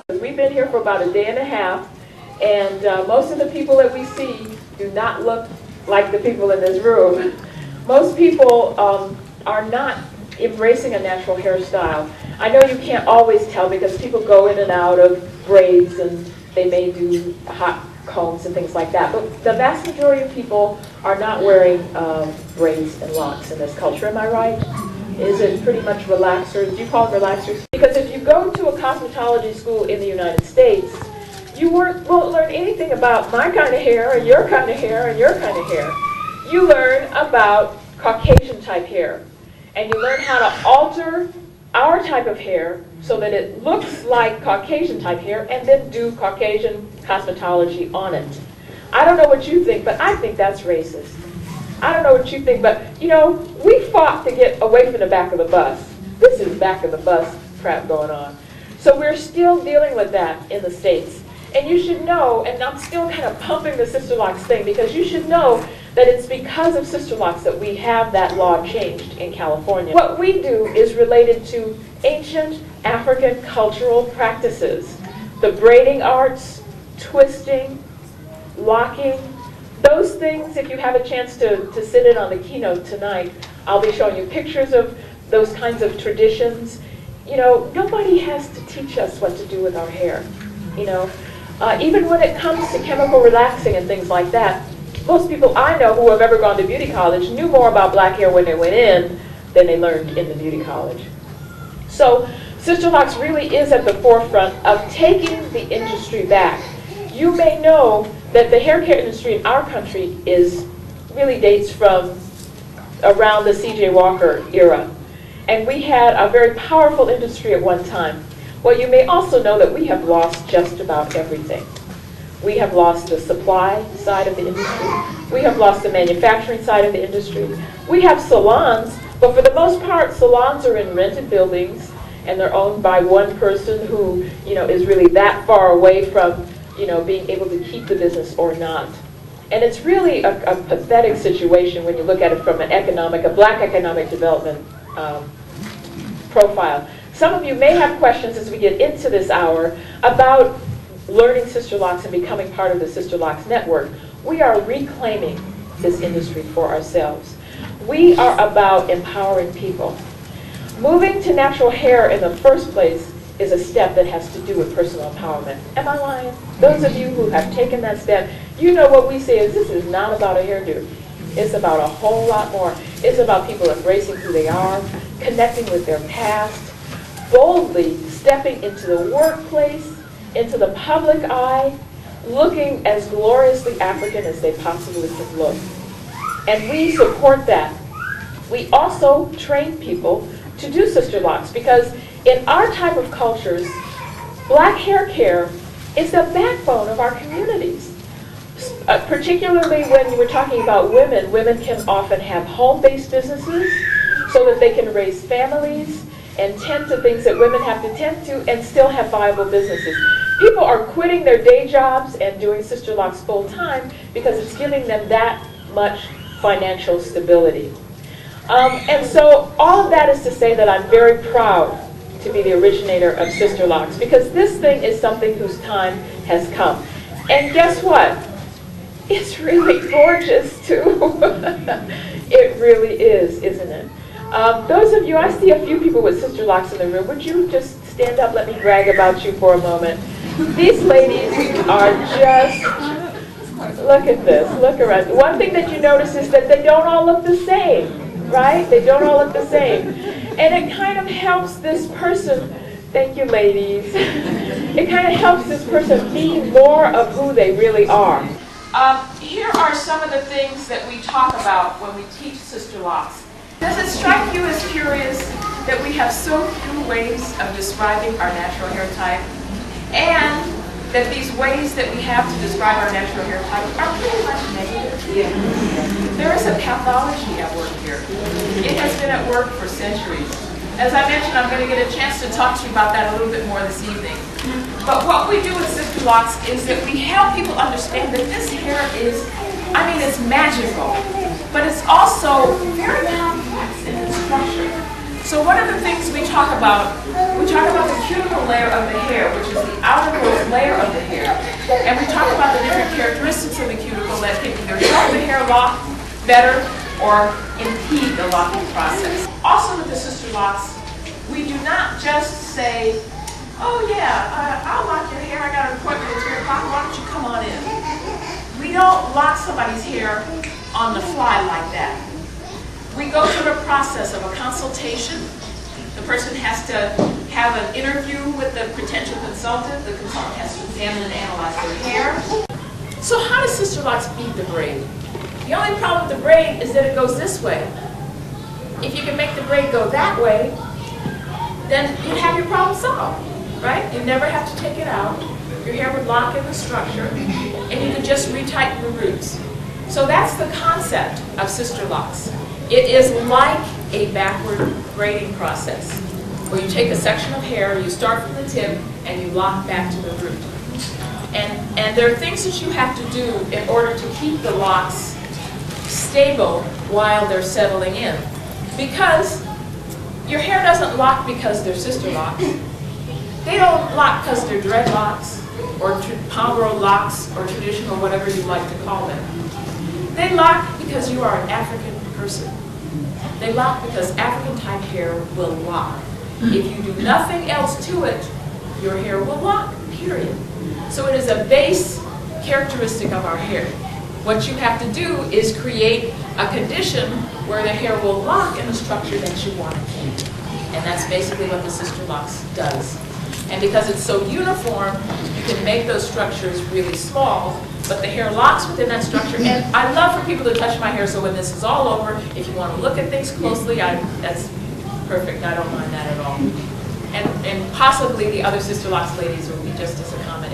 We've been here for about a day and a half, and most of the people that we see do not look like the people in this room. Most people are not embracing a natural hairstyle. I know you can't always tell because people go in and out of braids and they may do hot combs and things like that, but the vast majority of people are not wearing braids and locks in this culture. Am I right? Is it pretty much relaxers? Do you call it relaxers? Because if you go to a cosmetology school in the United States, you won't learn anything about my kind of hair and your kind of hair and your kind of hair. You learn about Caucasian type hair, and you learn how to alter our type of hair so that it looks like Caucasian type hair, and then do Caucasian cosmetology on it. I don't know what you think, but I think that's racist. I don't know what you think, but you know, we fought to get away from the back of the bus. This is back of the bus crap going on. So we're still dealing with that in the States. And you should know, and I'm still kind of pumping the sisterlocks thing, because you should know that it's because of sisterlocks that we have that law changed in California. What we do is related to ancient African cultural practices. The braiding arts, twisting, locking, those things. If you have a chance to sit in on the keynote tonight, I'll be showing you pictures of those kinds of traditions. You know, nobody has to teach us what to do with our hair. You know, even when it comes to chemical relaxing and things like that, most people I know who have ever gone to beauty college knew more about black hair when they went in than they learned in the beauty college. So sisterlocks really is at the forefront of taking the industry back. You may know that the hair care industry in our country really dates from around the C.J. Walker era. And we had a very powerful industry at one time. Well, you may also know that we have lost just about everything. We have lost the supply side of the industry. We have lost the manufacturing side of the industry. We have salons, but for the most part, salons are in rented buildings, and they're owned by one person who, you know, is really that far away from, you know, being able to keep the business or not. And it's really a pathetic situation when you look at it from a black economic development profile. Some of you may have questions as we get into this hour about learning sisterlocks and becoming part of the sisterlocks network. We are reclaiming this industry for ourselves. We are about empowering people. Moving to natural hair in the first place is a step that has to do with personal empowerment. Am I lying? Those of you who have taken that step, you know what we say is this is not about a hairdo. It's about a whole lot more. It's about people embracing who they are, connecting with their past, boldly stepping into the workplace, into the public eye, looking as gloriously African as they possibly could look. And we support that. We also train people to do sisterlocks, because in our type of cultures, black hair care is the backbone of our communities. Particularly when you were talking about women, women can often have home-based businesses so that they can raise families and tend to things that women have to tend to and still have viable businesses. People are quitting their day jobs and doing sisterlocks full-time because it's giving them that much financial stability. And so all of that is to say that I'm very proud to be the originator of sisterlocks, because this thing is something whose time has come. And guess what? It's really gorgeous too. It really is, isn't it? Those of you, I see a few people with sisterlocks in the room. Would you just stand up, let me brag about you for a moment. These ladies are just, look at this, look around. One thing that you notice is that they don't all look the same, right? They don't all look the same. And it kind of helps this person, thank you ladies, it kind of helps this person be more of who they really are. Here are some of the things that we talk about when we teach sisterlocks. Does it strike you as curious that we have so few ways of describing our natural hair type, and that these ways that we have to describe our natural hair type are pretty much negative? Yeah. There is a pathology at work here. It has been at work for centuries. As I mentioned, I'm going to get a chance to talk to you about that a little bit more this evening. But what we do with sisterlocks is that we help people understand that this hair is, it's magical, but it's also very complex in its structure. So one of the things we talk about the cuticle layer of the hair, which is the outermost layer of the hair. And we talk about the different characteristics of the cuticle that can either help the hair lock better or impede the locking process. Also with the sister locks, we do not just say, oh yeah, I'll lock your hair, I got an appointment at 3 o'clock, why don't you come on in? We don't lock somebody's hair on the fly like that. We go through the process of a consultation. The person has to have an interview with the potential consultant. The consultant has to examine and analyze their hair. So how does sister locks beat the braid? The only problem with the braid is that it goes this way. If you can make the braid go that way, then you'd have your problem solved, right? You'd never have to take it out. Your hair would lock in the structure, and you could just retighten the roots. So that's the concept of sister locks. It is like a backward braiding process, where you take a section of hair, you start from the tip, and you lock back to the root. And there are things that you have to do in order to keep the locks stable while they're settling in. Because your hair doesn't lock because they're sister locks. They don't lock because they're dreadlocks, or Pomerode locks, or traditional, whatever you like to call them. They lock because you are an African person. They lock because African type hair will lock. If you do nothing else to it, your hair will lock, period. So it is a base characteristic of our hair. What you have to do is create a condition where the hair will lock in the structure that you want it in. And that's basically what the sister locks does. And because it's so uniform, you can make those structures really small, but the hair locks within that structure. And I love for people to touch my hair, so when this is all over, if you want to look at things closely, that's perfect. I don't mind that at all. And possibly the other sister locks ladies will be just as accommodating.